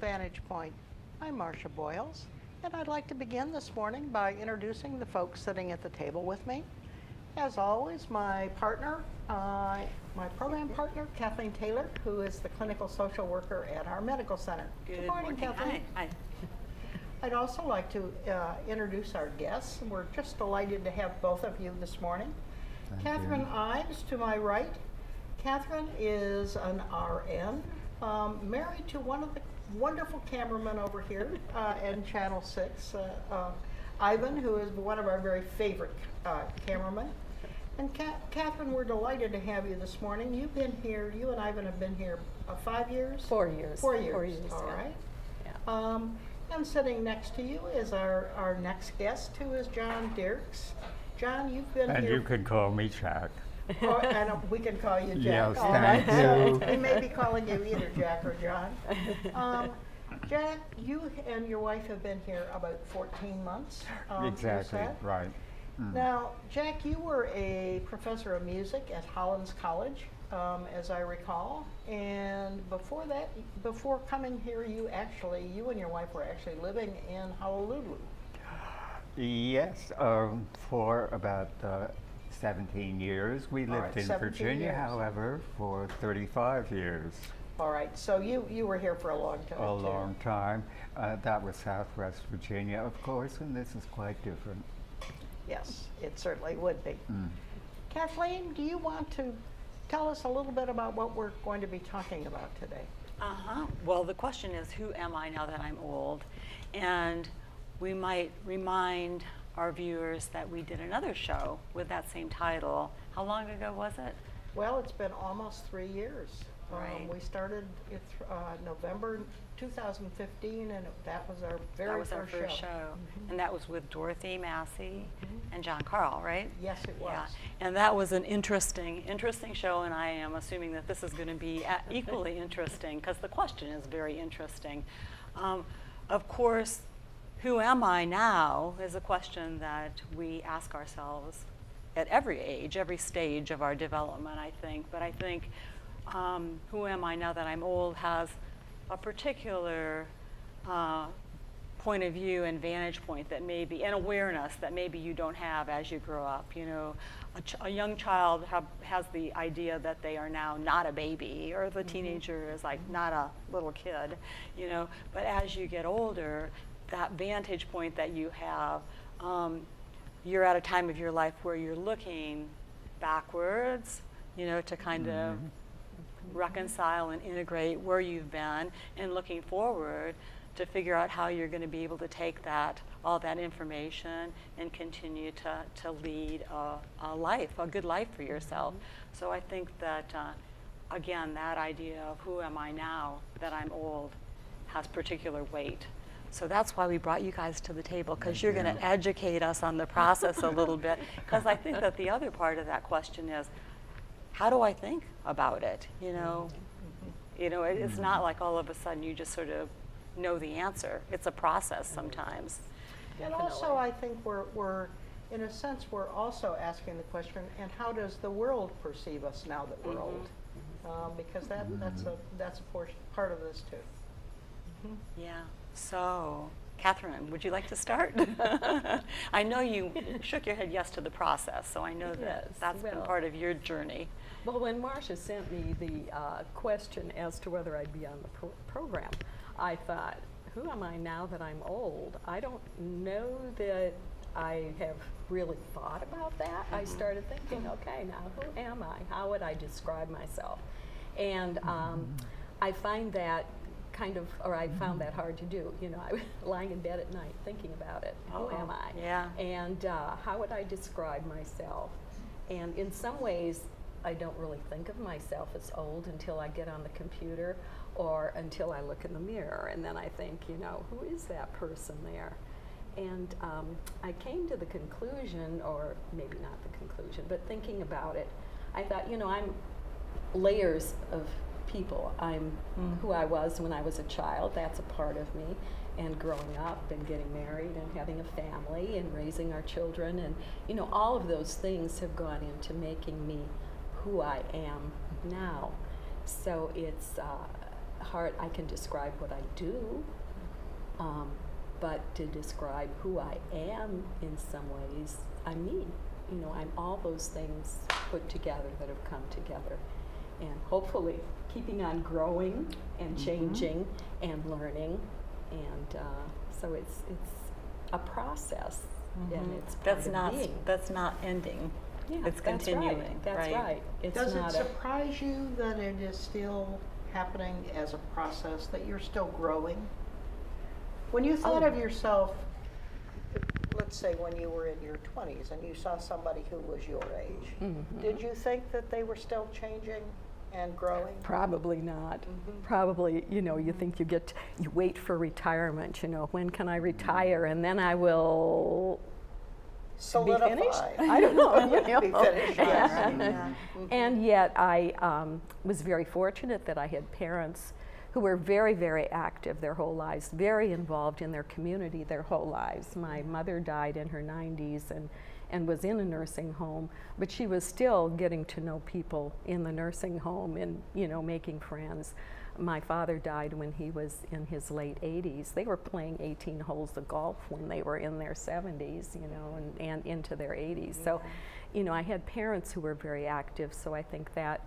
Vantage Point. I'm Marcia Boyles, and I'd like to begin this morning by introducing the folks sitting at the table with me. As always, my partner, my program partner, Kathleen Taylor, who is the clinical social worker at our medical center. Good morning, Kathleen. Hi. I'd also like to introduce our guests. We're just delighted to have both of you this morning. Kathryn Ives to my right. Kathryn is an RN, married to one of the wonderful cameramen over here in Channel 6, Ivan, who is one of our very favorite cameramen. And Kathryn, we're delighted to have you this morning. You've been here, you and Ivan have been here 5 years? 4 years. 4 years. 4 years. All yeah. right. Yeah. And sitting next to you is our next guest, who is John Diercks. John, you've been And here. you could call me Jack. And we can call you Jack. Yes, All thank right. you. We may be calling you either Jack or John. Jack, you and your wife have been here about 14 months. You Exactly, said. right. Now, Jack, you were a professor of music at Hollins College, as I recall. And before that, before coming here, you and your wife were actually living in Honolulu. Yes, for about 17 years. We lived right, in 17 Virginia, years. however, for 35 years. All right, so you were here for a long time. A too. long time. That was Southwest Virginia, of course, and this is quite different. Yes, it certainly would be. Kathleen, do you want to tell us a little bit about what we're going to be talking about today? Well, the question is, who am I now that I'm old? And we might remind our viewers that we did another show with that same title. How long ago was it? Well, it's been almost 3 years. Right. We started it November 2015, and that was our very That was our first show. And that was with Dorothy Massey and John Carl, right? Yes, it was. Yeah, and that was an interesting show, and I am assuming that this is going to be equally interesting because the question is very interesting. Of course, who am I now is a question that we ask ourselves at every age, every stage of our development, I think. But I think who am I now that I'm old has a particular point of view and vantage point that maybe, and awareness that maybe you don't have as you grow up. You know, a young child has the idea that they are now not a baby, or the teenager is like not a little kid, you know. But as you get older, that vantage point that you have, you're at a time of your life where you're looking backwards, you know, to kind of reconcile and integrate where you've been, and looking forward to figure out how you're going to be able to take all that information and continue to lead a good life for yourself. So I think that, again, that idea of who am I now that I'm old has particular weight. So that's why we brought you guys to the table, because you're going to educate us on the process a little bit. Because I think that the other part of that question is, how do I think about it? You know, it's not like all of a sudden you just sort of know the answer. It's a process sometimes. And also, I think we're in a sense, we're also asking the question, and how does the world perceive us now that we're old? Because that's a part of this too. Yeah. So, Kathryn, would you like to start? I know you shook your head yes to the process, so I know that that's been part of your journey. Well, when Marcia sent me the question as to whether I'd be on the program, I thought, who am I now that I'm old? I don't know that I have really thought about that. I started thinking, okay, now who am I? How would I describe myself? And I find that I found that hard to do. You know, I was lying in bed at night thinking about it. Who am I? Yeah. And how would I describe myself? And in some ways, I don't really think of myself as old until I get on the computer or until I look in the mirror. And then I think, you know, who is that person there? And I came to the conclusion, or maybe not the conclusion, but thinking about it, I thought, you know, I'm layers of people. I'm who I was when I was a child. That's a part of me. And growing up and getting married and having a family and raising our children, and you know, all of those things have gone into making me who I am now. So it's hard. I can describe what I do, but to describe who I am in some ways, I mean, you know, I'm all those things put together that have come together, and hopefully keeping on growing and changing and learning, and so it's a process, and it's part of being. That's not ending. Yeah, It's that's continuing. right. That's right. It's Does it not surprise you that it is still happening as a process, that you're still growing? When you thought of yourself, let's say when you were in your 20s and you saw somebody who was your age, did you think that they were still changing and growing? Probably not. Probably, you know, you think you wait for retirement, you know, when can I retire, and then I will Solidify. be finished? I don't know. You know. Be finished, yes. Yeah. And yet I was very fortunate that I had parents who were very, very active their whole lives, very involved in their community their whole lives. My mother died in her 90s and was in a nursing home, but she was still getting to know people in the nursing home and, you know, making friends. My father died when he was in his late 80s. They were playing 18 holes of golf when they were in their 70s, you know, and into their 80s. So, you know, I had parents who were very active, so I think that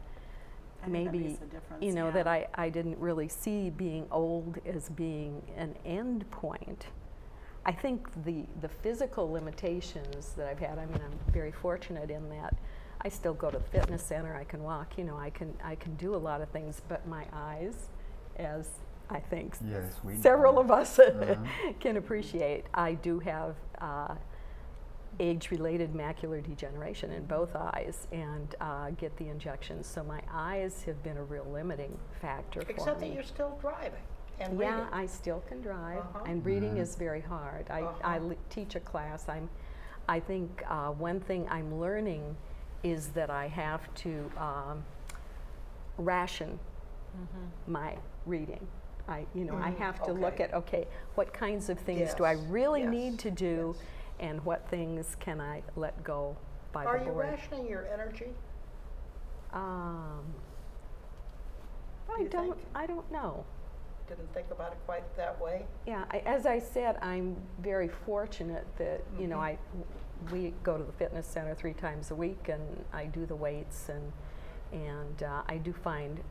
I think that maybe, makes a difference, you know, yeah. that I didn't really see being old as being an end point. I think the physical limitations that I've had, I mean, I'm very fortunate in that I still go to the fitness center, I can walk, you know, I can do a lot of things, but my eyes, as I think Yes, we several know. of us can appreciate, I do have age-related macular degeneration in both eyes, and get the injections. So my eyes have been a real limiting factor for me. Except that you're still driving and Yeah, reading. I still can drive, Uh-huh. and reading is very hard. I Uh-huh. teach a class. I think one thing I'm learning is that I have to ration my reading. I have to look Okay. at, okay, what kinds of things do I Yes, really yes, need to do, yes. and what things can I let go by Are the you board? rationing your energy? I you don't. think? I don't know. Didn't think about it quite that way. Yeah, as I said, I'm very fortunate that, you know, we go to the fitness center 3 times a week, and I do the weights, and I do find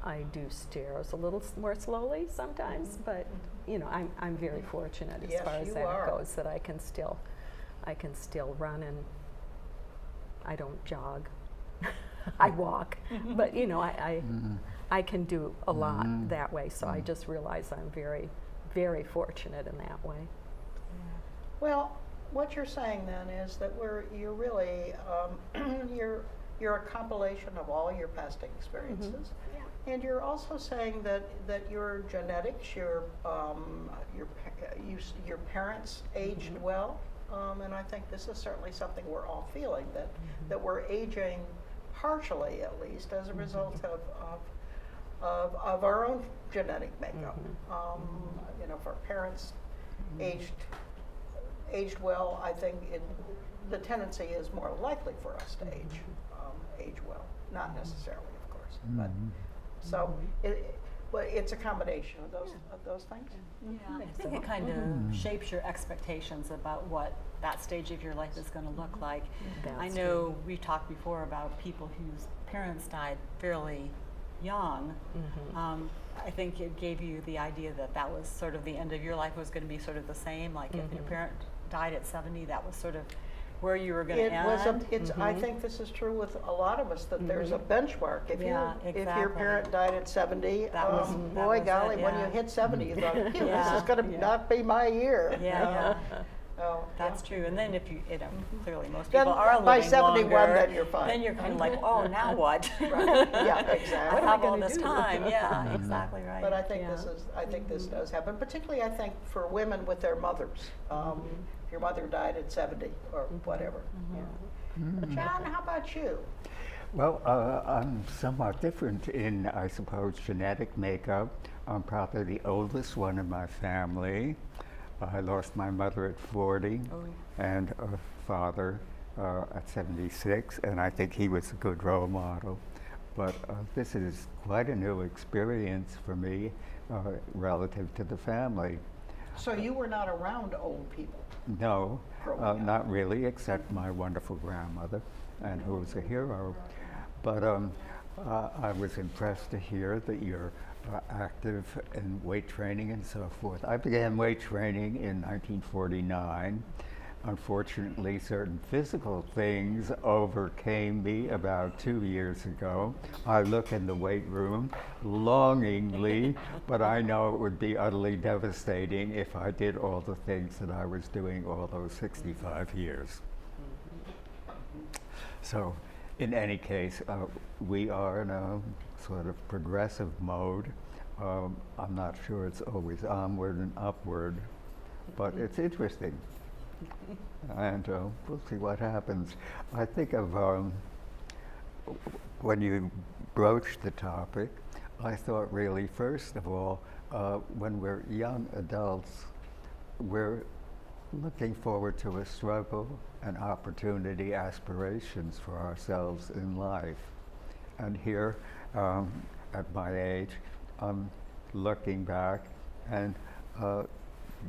I do stairs a little more slowly sometimes, but you know, I'm very fortunate as Yes, far as you that are. goes, that I can still run, and I don't jog. I walk, but you know, I can do a lot that way, so I just realize I'm very, very fortunate in that way. Well, what you're saying then is that you're really you're a compilation of all your past experiences, and you're also saying that your genetics, your parents aged well, and I think this is certainly something we're all feeling, that we're aging partially, at least, as a result of our own genetic makeup. You know, if our parents aged well, I think the tendency is more likely for us to age well. Not necessarily, of course, but so it's a combination of those things. Yeah, I think it kind of shapes your expectations about what that stage of your life is going to look like. I That's know we talked before about people whose parents died fairly young. I think it gave you the idea that was sort of the end of your life was going to be sort of the same. Like if your parent died at 70, that was sort of where you were going to end. I think this is true with a lot of us, that there's a benchmark. If Yeah, if your exactly. parent died at 70, That was boy it, golly, when you yeah. hit 70, you thought, this Yeah, is going to not be my year. Yeah, Oh, that's true. And then if you know, clearly most Then people are living by 71, longer, then you're fine. Then you're kind of like, oh, now what? Right. Yeah, I exactly. have all gonna this do? time. Yeah, exactly right. But I think Yeah. this does happen, particularly I think for women with their mothers. If your mother died at 70 or whatever. John, how about you? Well, I'm somewhat different in, I suppose, genetic makeup. I'm probably the oldest one in my family. I lost my mother at 40 and a father at 76, and I think he was a good role model. but this is quite a new experience for me relative to the family. So you were not around old people? No, Growing up. not really, except my wonderful grandmother, and who was a hero. But I was impressed to hear that you're active in weight training and so forth. I began weight training in 1949. Unfortunately, certain physical things overcame me about 2 years ago. I look in the weight room longingly, but I know it would be utterly devastating if I did all the things that I was doing all those 65 years. So, in any case, we are in a sort of progressive mode. I'm not sure it's always onward and upward, but it's interesting. And we'll see what happens. I think of when you broached the topic, I thought really, first of all, when we're young adults, we're looking forward to a struggle, an opportunity, aspirations for ourselves in life. And here, at my age, I'm looking back and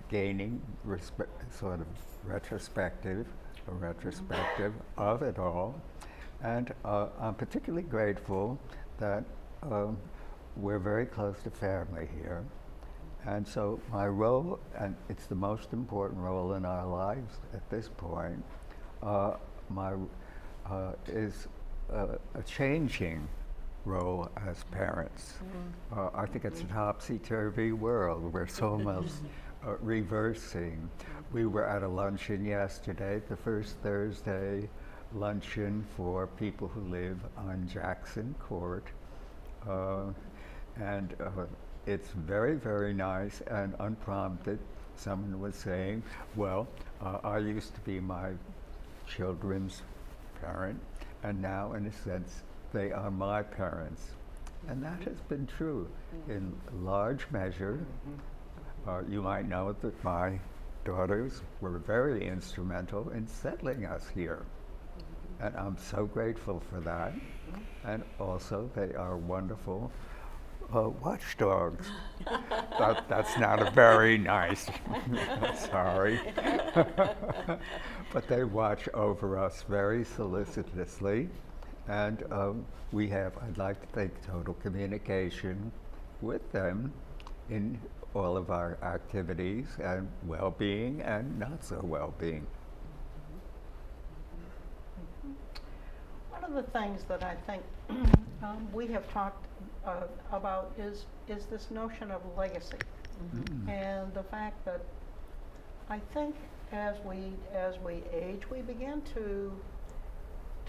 gaining sort of retrospective of it all. And I'm particularly grateful that we're very close to family here. And so my role, and it's the most important role in our lives at this point, is a changing role as parents. I think it's a topsy-turvy world where so much reversing. We were at a luncheon yesterday, the first Thursday luncheon for people who live on Jackson Court. And it's very, very nice and unprompted. Someone was saying, well, I used to be my children's parent, and now, in a sense, they are my parents. And that has been true in large measure. You might know that my daughters were very instrumental in settling us here. And I'm so grateful for that. And also, they are wonderful watchdogs. That's not a very nice, sorry. But they watch over us very solicitously. And we have, I'd like to think, total communication with them in all of our activities and well-being and not so well-being. One of the things that I think we have talked about is this notion of legacy, and the fact that I think as we age, we begin to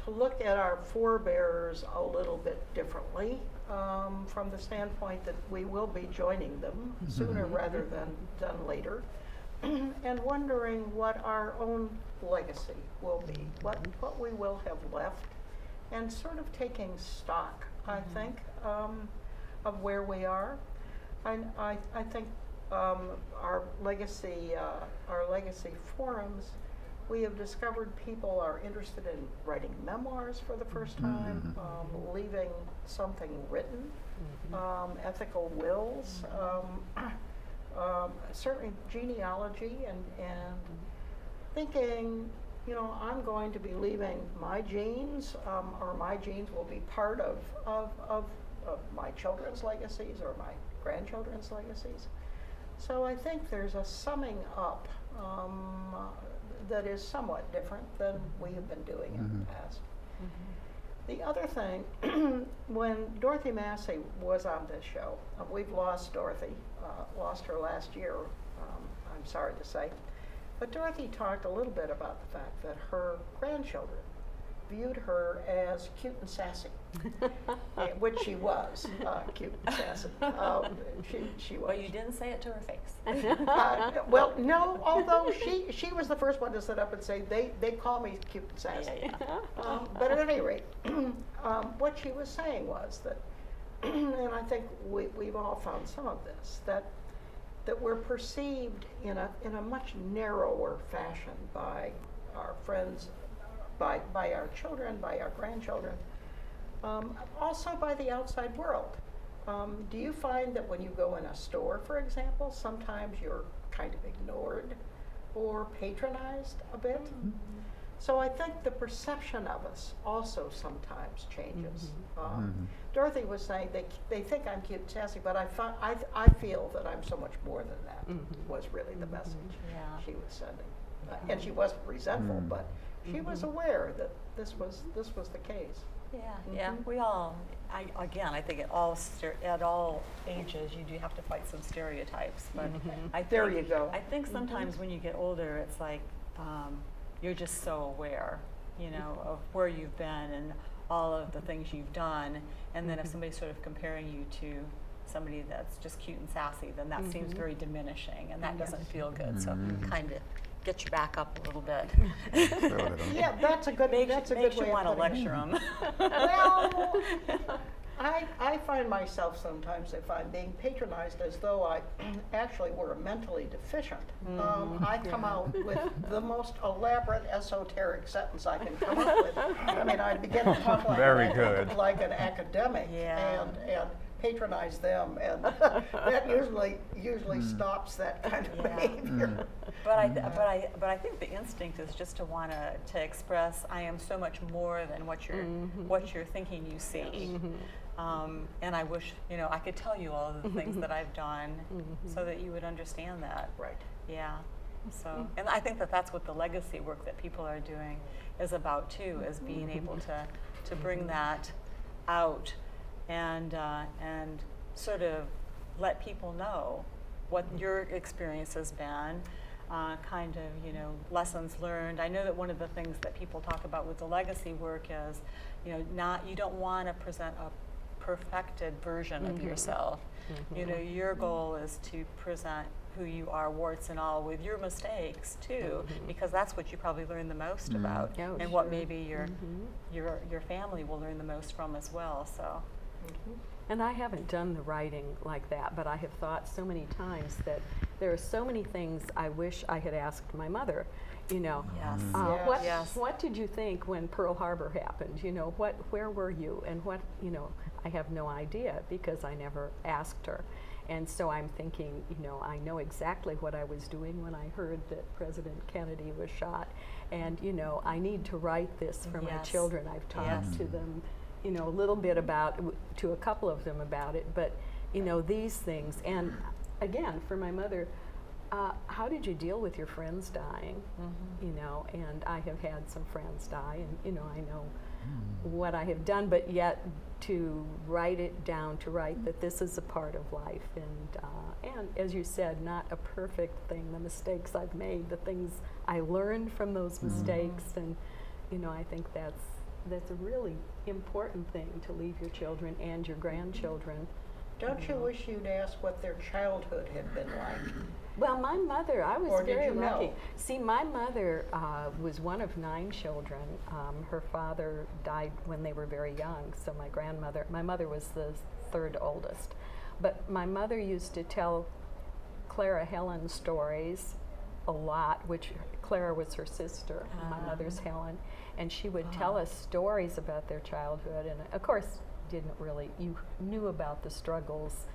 look at our forebears a little bit differently, from the standpoint that we will be joining them sooner rather than later, and wondering what our own legacy will be, what we will have left, and sort of taking stock, I think, of where we are. I think our legacy forums, we have discovered people are interested in writing memoirs for the first time, leaving something written, ethical wills, certainly genealogy, and thinking, you know, I'm going to be leaving my genes, or my genes will be part of my children's legacies or my grandchildren's legacies. So I think there's a summing up that is somewhat different than we have been doing in the past. The other thing, when Dorothy Massey was on this show, we've lost Dorothy, lost her last year, I'm sorry to say, but Dorothy talked a little bit about the fact that her grandchildren viewed her as cute and sassy, which she was, cute and sassy. She was. Well, you didn't say it to her face. Well, no, although she was the first one to sit up and say, they call me cute and sassy. But at any rate, what she was saying was that, and I think we've all found some of this, that we're perceived in a much narrower fashion by our friends, by our children, by our grandchildren, Also by the outside world. Do you find that when you go in a store, for example, sometimes you're kind of ignored or patronized a bit? So I think the perception of us also sometimes changes. Dorothy was saying they think I'm cute and sassy, but I feel that I'm so much more than that, was really the message she was sending. And she wasn't resentful, but she was aware that this was the case. Yeah, we all, I think at all ages you do have to fight some stereotypes, but There you go. I think sometimes when you get older, it's like you're just so aware, you know, of where you've been and all of the things you've done, and then if somebody's sort of comparing you to somebody that's just cute and sassy, then that seems very diminishing, and that doesn't feel good. So kind of get you back up a little bit. Yeah, that's a good way Makes of you want to putting it. lecture them. Well, I find myself sometimes, if I'm being patronized, as though I actually were mentally deficient. I come out with the most elaborate esoteric sentence I can come up with. I mean, I begin to talk like an academic and patronize them, and that usually stops that kind of behavior. But I think the instinct is just to want to express I am so much more than what you're thinking you see. And I wish, you know, I could tell you all of the things that I've done so that you would understand that. Right. Yeah. So, and I think that that's what the legacy work that people are doing is about too, is being able to bring that out and sort of let people know what your experience has been, kind of, you know, lessons learned. I know that one of the things that people talk about with the legacy work is, you know, you don't want to present a perfected version of yourself. You know, your goal is to present who you are, warts and all, with your mistakes too, because that's what you probably learn the most about, and what maybe your family will learn the most from as well. So. And I haven't done the writing like that, but I have thought so many times that there are so many things I wish I had asked my mother. You know, what did you think when Pearl Harbor happened? You know, where were you, and what, you know, I have no idea because I never asked her. And so I'm thinking, you know, I know exactly what I was doing when I heard that President Kennedy was shot, and you know, I need to write this for my children. I've talked to them, you know, a little bit to a couple of them about it, but you know, these things. And again, for my mother, how did you deal with your friends dying? You know, and I have had some friends die, and you know, I know what I have done, but yet to write it down, to write that this is a part of life, and as you said, not a perfect thing, the mistakes I've made, the things I learned from those mistakes, and you know, I think that's a really important thing to leave your children and your grandchildren. Don't you wish you'd asked what their childhood had been like? Well, my mother, I was Or did very you lucky. know? See, my mother was one of 9 children. Her father died when they were very young, so my mother was the 3rd oldest. But my mother used to tell Clara Helen stories a lot, which Clara was her sister, my mother's Helen, and she would tell us stories about their childhood, and of course, you knew about the struggles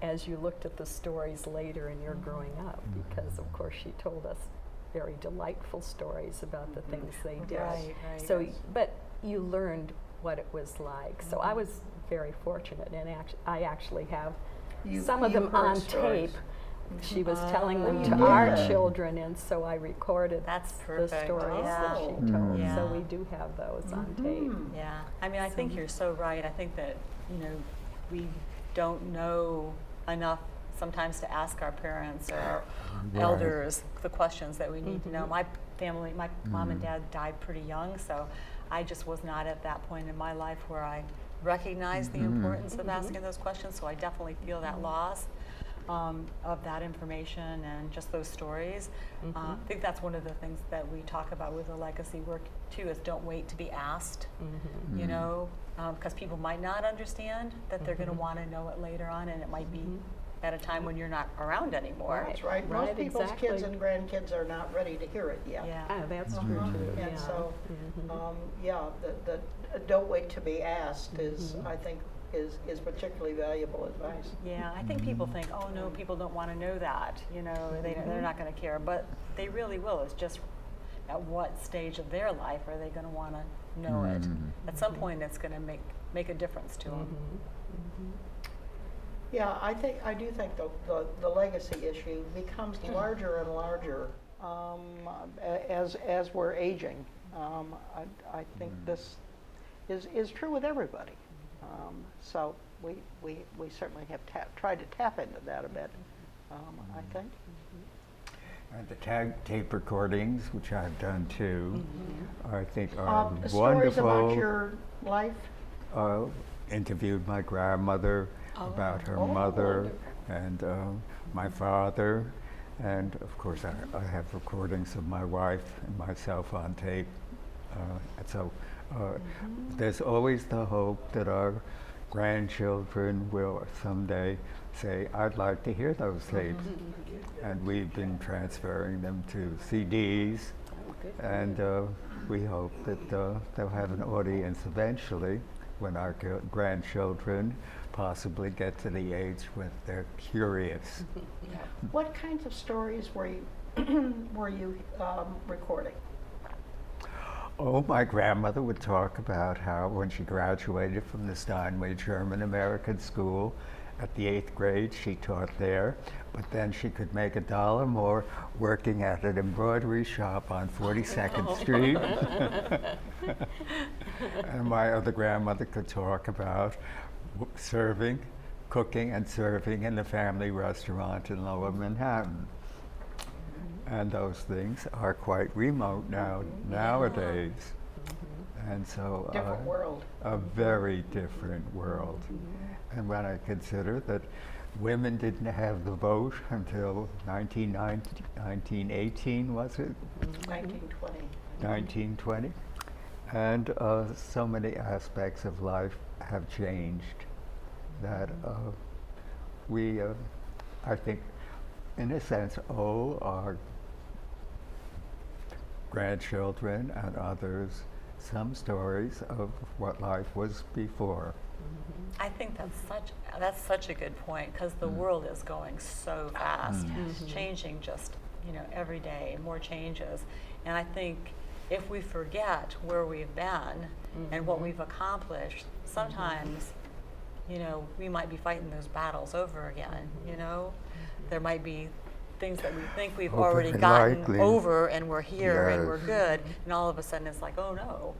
as you looked at the stories later in your growing up, because of course she told us very delightful stories about the things they did. Right. So, but you learned what it was like. So I was very fortunate, and I actually have some of them on tape. She was telling them to our children, and so I recorded the stories that she told. So we do have those on tape. Yeah, I mean, I think you're so right. I think that, you know, we don't know enough sometimes to ask our parents or our elders the questions that we need to know. My family, my mom and dad died pretty young, so I just was not at that point in my life where I recognized the importance of asking those questions, so I definitely feel that loss of that information and just those stories. I think that's one of the things that we talk about with the legacy work too, is don't wait to be asked, you know, because people might not understand that they're going to want to know it later on, and it might be at a time when you're not around anymore. That's right. Right, Most people's exactly. kids and grandkids are not ready to hear it yet. Yeah. Oh, that's true too. And Yeah. so, Mhm. yeah, the don't wait to be asked is, I think, is particularly valuable advice. Yeah, I think people think, oh no, people don't want to know that, they're not going to care, but they really will. It's just at what stage of their life are they going to want to know it? At some point, it's going to make a difference to them. Yeah, I do think the legacy issue becomes larger and larger as we're aging. I think this is true with everybody. So we certainly have tried to tap into that a bit, I think. And the tape recordings, which I've done too, I think are wonderful. Stories about your life? Interviewed my grandmother about her mother and my father, and of course I have recordings of my wife and myself on tape. And so there's always the hope that our grandchildren will someday say, I'd like to hear those tapes. And we've been transferring them to CDs, and we hope that they'll have an audience eventually when our grandchildren possibly get to the age when they're curious. What kinds of stories were you recording? Oh, my grandmother would talk about how when she graduated from the Steinway German-American School at the 8th grade, she taught there, but then she could make $1 more working at an embroidery shop on 42nd Street. And my other grandmother could talk about cooking and serving in the family restaurant in Lower Manhattan. And those things are quite remote nowadays. And so Different world. A very different world. And when I consider that women didn't have the vote until 1918, was it? 1920. 1920. And so many aspects of life have changed that we, I think, in a sense, owe our grandchildren and others some stories of what life was before. I think that's such a good point, because the world is going so fast, changing just every day, more changes, and I think if we forget where we've been and what we've accomplished, sometimes we might be fighting those battles over again. There might be things that we think we've already gotten over, and we're here and we're good, and all of a sudden it's like, oh no,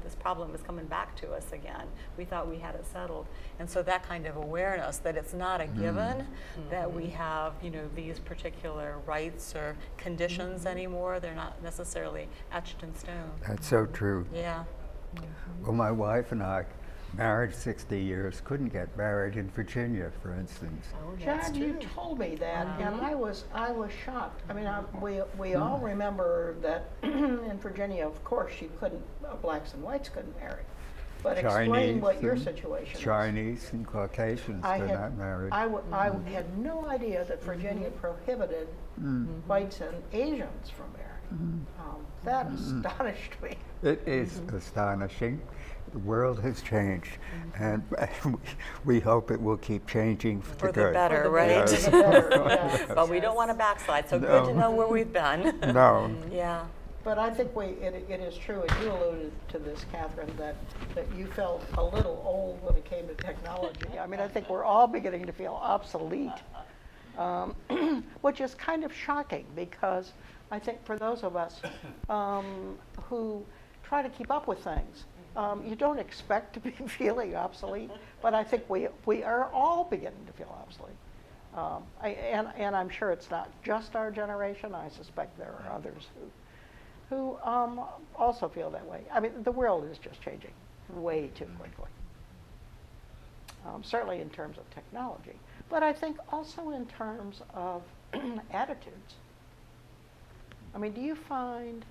this problem is coming back to us again. We thought we had it settled. And so that kind of awareness that it's not a given that we have these particular rights or conditions anymore. They're not necessarily etched in stone. That's so true. Yeah. Well, my wife and I, married 60 years, couldn't get married in Virginia, for instance. John, you told me that, and I was shocked. I mean, we all remember that in Virginia, of course, blacks and whites couldn't marry. But explain what your situation is. Chinese and Caucasians could not marry. I had no idea that Virginia prohibited whites and Asians from marrying. That astonished me. It is astonishing. The world has changed, and we hope it will keep changing for the good. Better, right? Yes. For the better, yes. But we don't want to backslide, so good to know where we've been. No. Yeah. But I think it is true, and you alluded to this, Kathryn, that you felt a little old when it came to technology. I mean, I think we're all beginning to feel obsolete, which is kind of shocking, because I think for those of us who try to keep up with things, you don't expect to be feeling obsolete, but I think we are all beginning to feel obsolete. And I'm sure it's not just our generation. I suspect there are others who also feel that way. I mean, the world is just changing way too quickly, certainly in terms of technology, but I think also in terms of attitudes. I mean, do you find,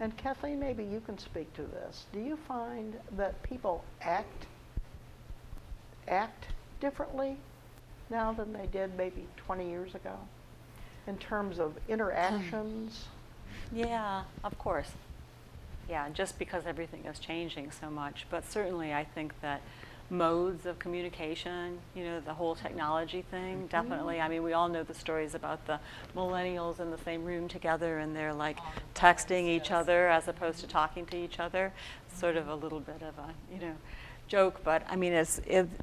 and Kathleen, maybe you can speak to this, do you find that people act differently now than they did maybe 20 years ago in terms of interactions? Yeah, of course. Yeah, just because everything is changing so much. But certainly I think that modes of communication, you know, the whole technology thing, definitely. I mean, we all know the stories about the millennials in the same room together and they're like texting each other as opposed to talking to each other. Sort of a little bit of a, you know, joke, but I mean,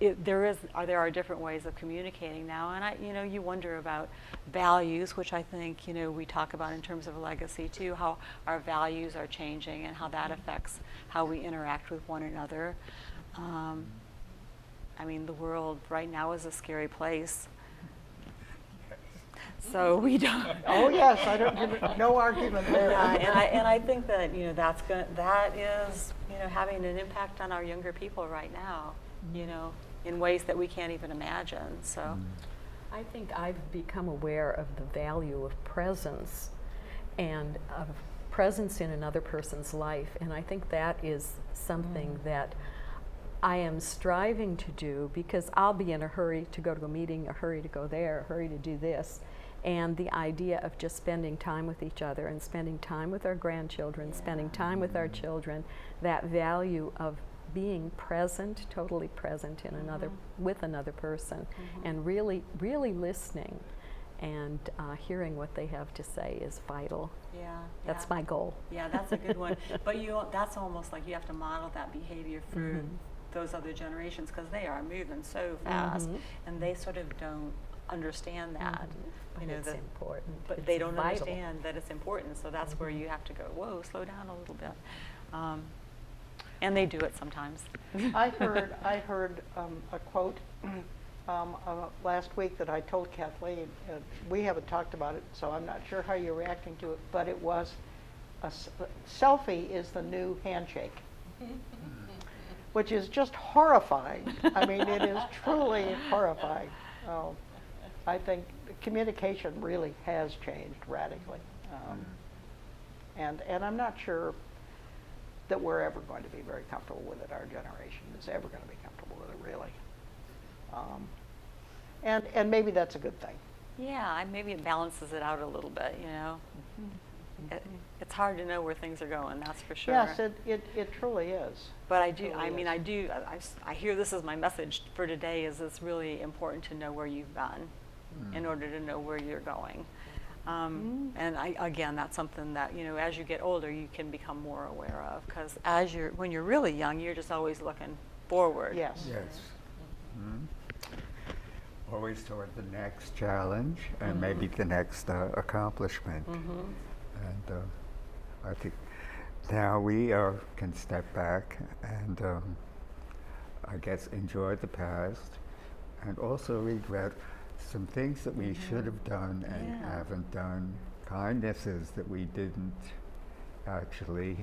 there are different ways of communicating now, and you know, you wonder about values, which I think, you know, we talk about in terms of legacy too, how our values are changing and how that affects how we interact with one another. I mean, the world right now is a scary place. So we don't. Oh yes, I don't. No argument there. Yeah, and I think that, you know, that is, you know, having an impact on our younger people right now, you know, in ways that we can't even imagine. So I think I've become aware of the value of presence and of presence in another person's life, and I think that is something that I am striving to do, because I'll be in a hurry to go to a meeting, a hurry to go there, a hurry to do this. And the idea of just spending time with each other and spending time with our grandchildren, spending time with our children, that value of being present, totally present in with another person, and really, really listening and hearing what they have to say is vital. yeah, That's my goal. Yeah, that's a good one. But that's almost like you have to model that behavior through those other generations, because they are moving so fast and they sort of don't understand that. But You know, it's important. but It's they don't vital. understand that it's important, so that's where you have to go, whoa, slow down a little bit. And they do it sometimes. I heard a quote last week that I told Kathleen. We haven't talked about it, so I'm not sure how you're reacting to it, but it was, selfie is the new handshake, which is just horrifying. I mean, it is truly horrifying. I think communication really has changed radically. And I'm not sure that we're ever going to be very comfortable with it. Our generation is ever going to be comfortable with it, really. And maybe that's a good thing. Yeah, maybe it balances it out a little bit, you know. It's hard to know where things are going, that's for sure. Yes, it truly is. But I hear this as my message for today, is it's really important to know where you've been in order to know where you're going. And again, that's something that, you know, as you get older, you can become more aware of, because when you're really young, you're just always looking forward. Yes. Yes. Always toward the next challenge and maybe the next accomplishment. And I think now we can step back and I guess enjoy the past and also regret some things that we should have done and haven't done, kindnesses that we didn't actually,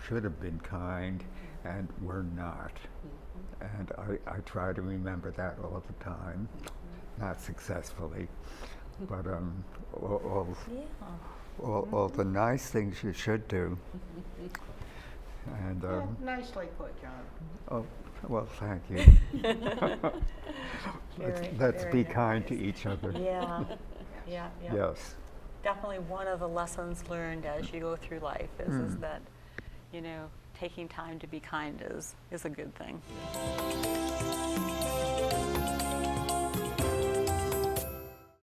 should have been kind and were not. And I try to remember that all the time, not successfully, but all the nice things you should do. And Yeah, nicely put, John. oh, well, thank you. Very, Let's very be kind nice. to each other. Yeah, yeah. Yes. Definitely one of the lessons learned as you go through life is that, you know, taking time to be kind is a good thing.